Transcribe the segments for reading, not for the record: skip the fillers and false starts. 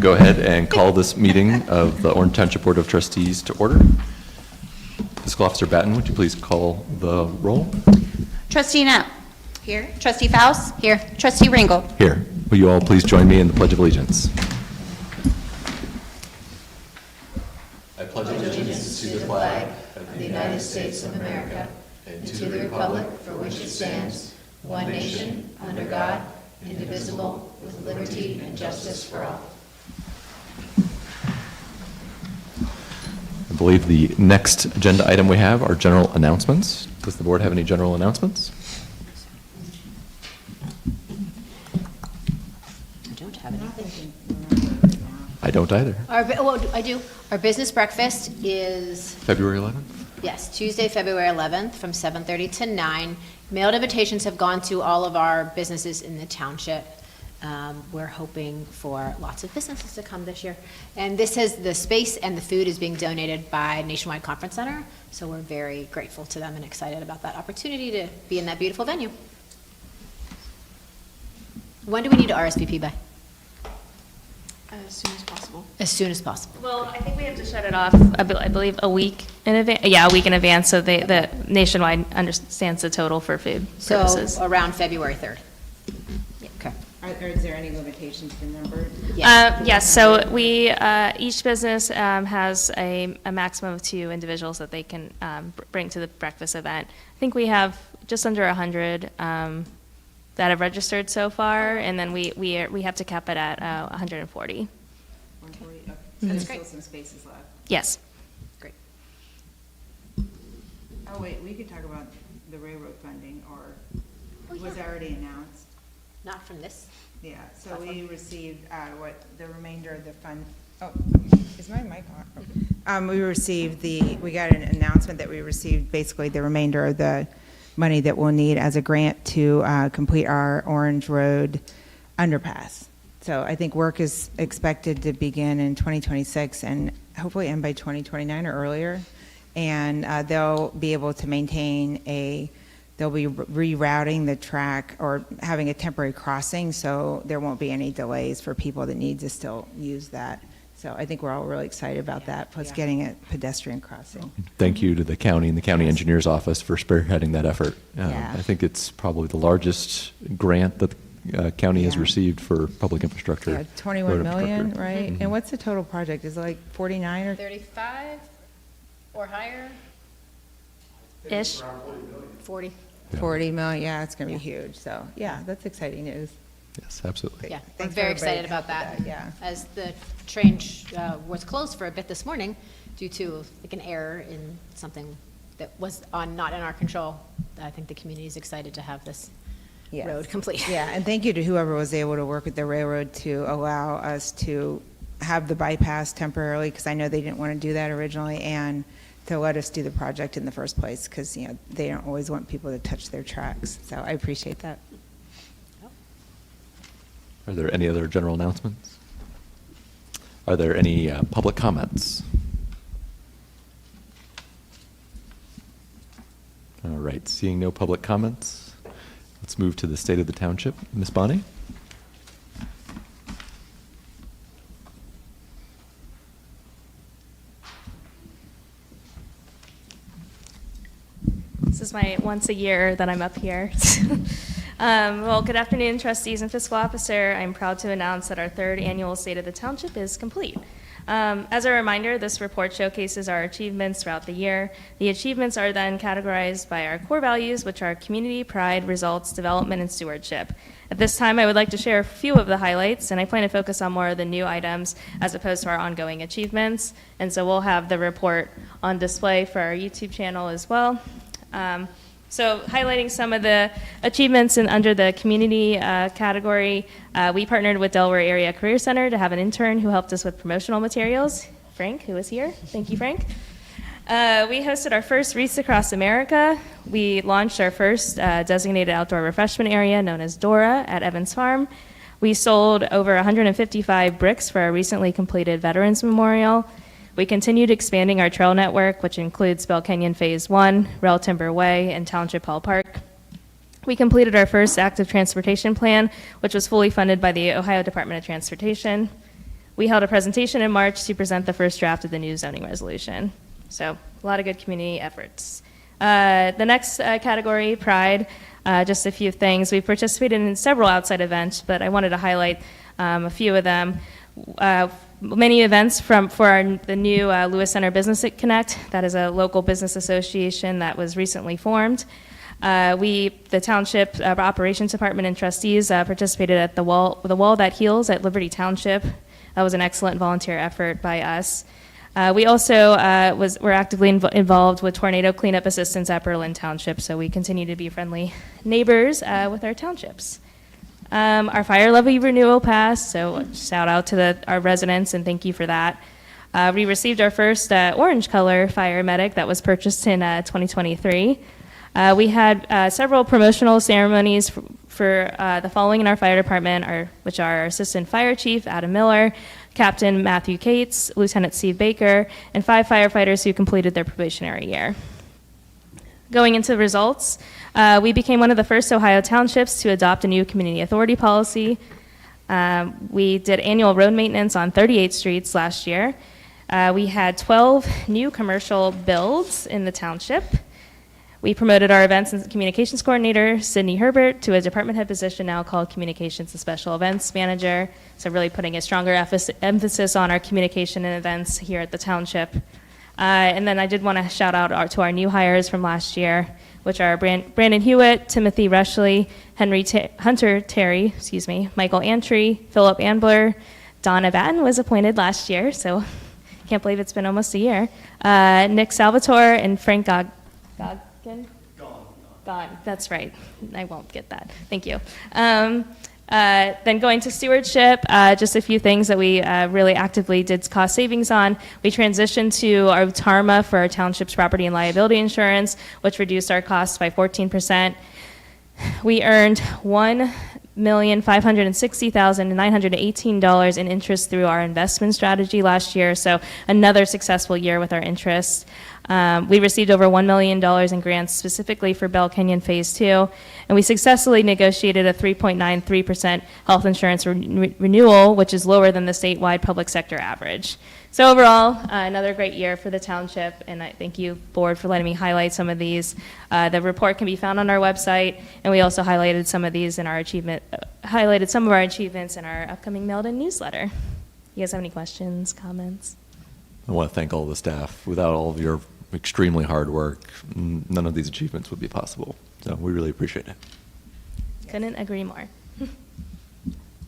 go ahead and call this meeting of the Orange Township Board of Trustees to order. Fiscal Officer Batten, would you please call the roll? Trustee Knapp. Here. Trustee Faust. Here. Trustee Ringel. Here. Will you all please join me in the Pledge of Allegiance? I pledge allegiance to the flag of the United States of America and to the republic for which it stands, one nation, under God, indivisible, with liberty and justice for all. I believe the next agenda item we have are general announcements. Does the board have any general announcements? I don't have anything. I don't either. I do. Our business breakfast is, February 11th? yes, Tuesday, February 11th from 7:30 to 9. Mailed invitations have gone to all of our businesses in the township. We're hoping for lots of businesses to come this year. And this has, the space and the food is being donated by Nationwide Conference Center. So we're very grateful to them and excited about that opportunity to be in that beautiful venue. When do we need to RSVP by? As soon as possible. As soon as possible. Well, I think we have to shut it off, I believe, a week in advance. Yeah, a week in advance, so the Nationwide understands the total for food purposes. So around February 3rd. Okay. Is there any limitations to the number? Yes, so we, each business has a maximum of 2 individuals that they can bring to the breakfast event. I think we have just under 100 that have registered so far, and then we have to cap it at 140. 140? Okay. So there's still some spaces left. Yes. Great. Oh, wait, we could talk about the railroad funding, or was it already announced? Not from this. Yeah, so we received, the remainder of the fund, oh, is my mic on? We got an announcement that we received basically the remainder of the money that we'll need as a grant to complete our Orange Road underpass. So I think work is expected to begin in 2026 and hopefully end by 2029 or earlier. And they'll be able to maintain they'll be rerouting the track or having a temporary crossing, so there won't be any delays for people that need to still use that. So I think we're all really excited about that, plus getting a pedestrian crossing. Thank you to the county and the county engineer's office for spearheading that effort. I think it's probably the largest grant that the county has received for public infrastructure. Yeah, 21 million, infrastructure. right? Mhm. And what's the total project? Is it like 49 or? 35 or higher? Ish. 40. 40 million, yeah, it's going to be huge. So, yeah, that's exciting news. Yes, absolutely. Yeah, we're Thanks very for everybody excited about that. yeah. As the train was closed for a bit this morning due to like an error in something that was not in our control, I think the community is excited to have this Yes. road complete. Yeah, and thank you to whoever was able to work with the railroad to allow us to have the bypass temporarily, because I know they didn't want to do that originally, and to let us do the project in the first place, because they don't always want people to touch their tracks. So I appreciate that. Are there any other general announcements? Are there any public comments? All right, seeing no public comments, let's move to the state of the township. Ms. Bonnie? This is my once a year that I'm up here. Well, good afternoon, trustees and fiscal officer. I'm proud to announce that our 3rd annual State of the Township is complete. As a reminder, this report showcases our achievements throughout the year. The achievements are then categorized by our core values, which are community, pride, results, development, and stewardship. At this time, I would like to share a few of the highlights, and I plan to focus on more of the new items as opposed to our ongoing achievements. And so we'll have the report on display for our YouTube channel as well. So highlighting some of the achievements under the community category, we partnered with Delaware Area Career Center to have an intern who helped us with promotional materials. Frank, who is here. Thank you, Frank. We hosted our first Wreaths Across America. We launched our first designated outdoor refreshment area known as Dora at Evans Farm. We sold over 155 bricks for our recently completed Veterans Memorial. We continued expanding our trail network, which includes Bell Canyon Phase 1, Rail Timber Way, and Township Hall Park. We completed our first active transportation plan, which was fully funded by the Ohio Department of Transportation. We held a presentation in March to present the first draft of the new zoning resolution. So a lot of good community efforts. The next category, Pride, just a few things. We've participated in several outside events, but I wanted to highlight a few of them. Many events the new Lewis Center Business Connect. That is a local business association that was recently formed. The Township Operations Department and trustees participated at the Wall That Heals at Liberty Township. That was an excellent volunteer effort by us. We also were actively involved with tornado cleanup assistance at Berlin Township, so we continue to be friendly neighbors with our townships. Our fire levy renewal passed, so shout out to our residents and thank you for that. We received our first orange color fire medic that was purchased in 2023. We had several promotional ceremonies for the following in our fire department, which are our Assistant Fire Chief, Adam Miller, Captain Matthew Cates, Lieutenant Steve Baker, and 5 firefighters who completed their probationary year. Going into the results, we became one of the first Ohio townships to adopt a new community authority policy. We did annual road maintenance on 38 streets last year. We had 12 new commercial builds in the township. We promoted our events and communications coordinator, Sydney Herbert, to a department head position now called Communications and Special Events Manager. So really putting a stronger emphasis on our communication and events here at the township. And then I did want to shout out to our new hires from last year, which are Brandon Hewitt, Timothy Rushley, Hunter Terry, Michael Antry, Philip Ambler, Donna Batten was appointed last year, so can't believe it's been almost a year. Nick Salvatore and Frank Gone. That's right. I won't get that. Thank you. Then going to stewardship, just a few things that we really actively did cost savings on. We transitioned to our TARMA for our township's property and liability insurance, which reduced our costs by 14%. We earned $1,560,918 in interest through our investment strategy last year, so another successful year with our interest. We received over $1 million in grants specifically for Bell Canyon Phase 2, and we successfully negotiated a 3.93% health insurance renewal, which is lower than the statewide public sector average. So overall, another great year for the township, and I thank you, board, for letting me highlight some of these. The report can be found on our website, and we also highlighted some of these in our highlighted some of our achievements in our upcoming mailed-in newsletter. You guys have any questions, comments? I want to thank all the staff. Without all of your extremely hard work, none of these achievements would be possible. So we really appreciate it. Couldn't agree more.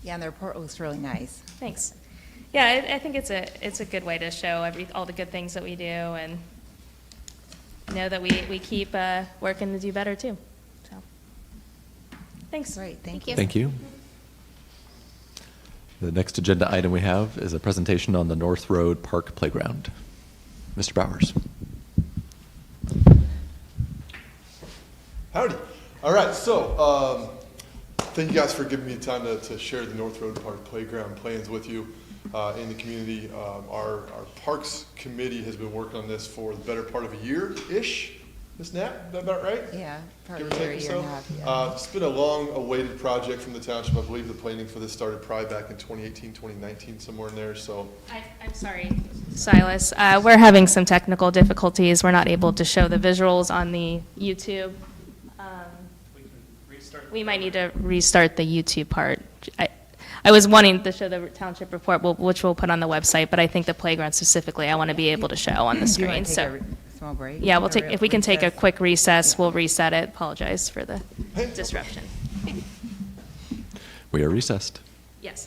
Yeah, and the report looks really nice. Thanks. Yeah, I think it's a good way to show all the good things that we do and know that we keep working to do better too. So, thanks. Great, thank you. you. Thank you. The next agenda item we have is a presentation on the North Road Park Playground. Mr. Bowers. Howdy. All right, so thank you guys for giving me time to share the North Road Park Playground plans with you in the community. Our Parks Committee has been working on this for the better part of a year-ish. Ms. Knapp, is that about right? Yeah, Give probably or a take year or and a so. half, yeah. It's been a long-awaited project from the township. I believe the planning for this started probably back in 2018, 2019, somewhere in there, so. I'm sorry, Silas. We're having some technical difficulties. We're not able to show the visuals on the YouTube. We might need to restart the YouTube part. I was wanting to show the township report, which we'll put on the website, but I think the playground specifically, I want to be able to show on the Do you screen. want to take So, a small break? yeah, Or if we can take a recess? quick recess, we'll reset it. Apologize for the disruption. We are recessed. Yes.